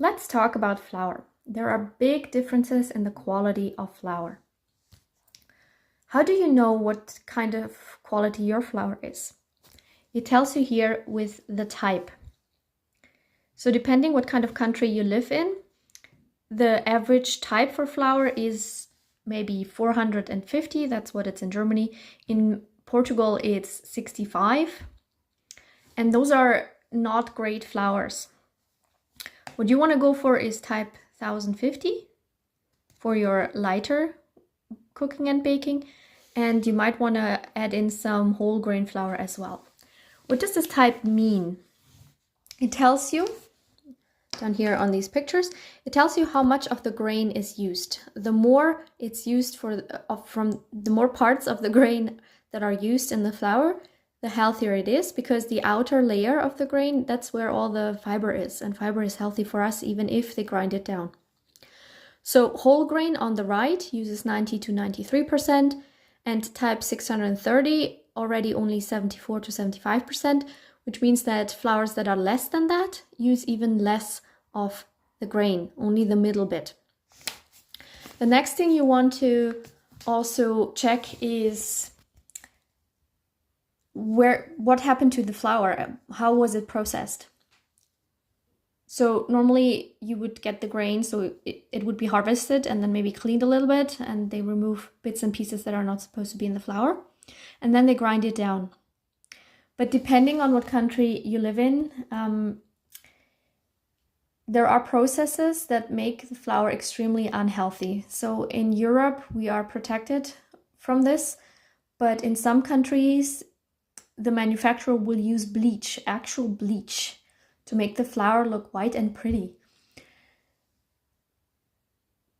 Let's talk about flour. There are big differences in the quality of flour. How do you know what kind of quality your flour is? It tells you here with the type. So depending what kind of country you live in, the average type for flour is maybe 450. That's what it's in Germany. In Portugal, it's 65. And those are not great flours. What you want to go for is type 1050 for your lighter cooking and baking. And you might want to add in some whole grain flour as well. What does this type mean? It tells you, down here on these pictures, it tells you how much of the grain is used. The more it's used from the more parts of the grain that are used in the flour, the healthier it is, because the outer layer of the grain, that's where all the fiber is, and fiber is healthy for us even if they grind it down. So whole grain on the right uses 90 to 93%, and type 630 already only 74 to 75%, which means that flours that are less than that use even less of the grain, only the middle bit. The next thing you want to also check is what happened to the flour? How was it processed? So normally you would get the grain, so it would be harvested and then maybe cleaned a little bit, and they remove bits and pieces that are not supposed to be in the flour, and then they grind it down. But depending on what country you live in, there are processes that make the flour extremely unhealthy. So in Europe, we are protected from this, but in some countries, the manufacturer will use bleach, actual bleach, to make the flour look white and pretty.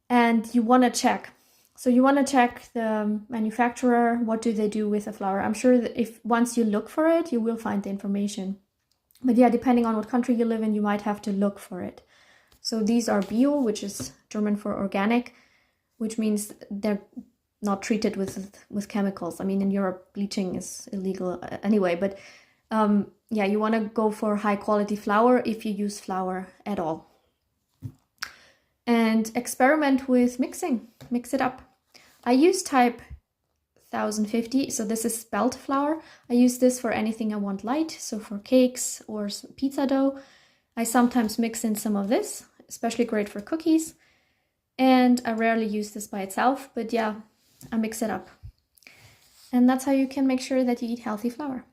And you want to check. So you want to check the manufacturer, what do they do with the flour? I'm sure that if once you look for it, you will find the information. But yeah, depending on what country you live in, you might have to look for it. So these are bio, which is German for organic, which means they're not treated with chemicals. I mean, in Europe, bleaching is illegal anyway, but yeah, you want to go for high quality flour if you use flour at all. And experiment with mixing, mix it up. I use type 1050, so this is spelt flour. I use this for anything I want light, so for cakes or pizza dough. I sometimes mix in some of this, especially great for cookies. And I rarely use this by itself, but yeah, I mix it up. And that's how you can make sure that you eat healthy flour.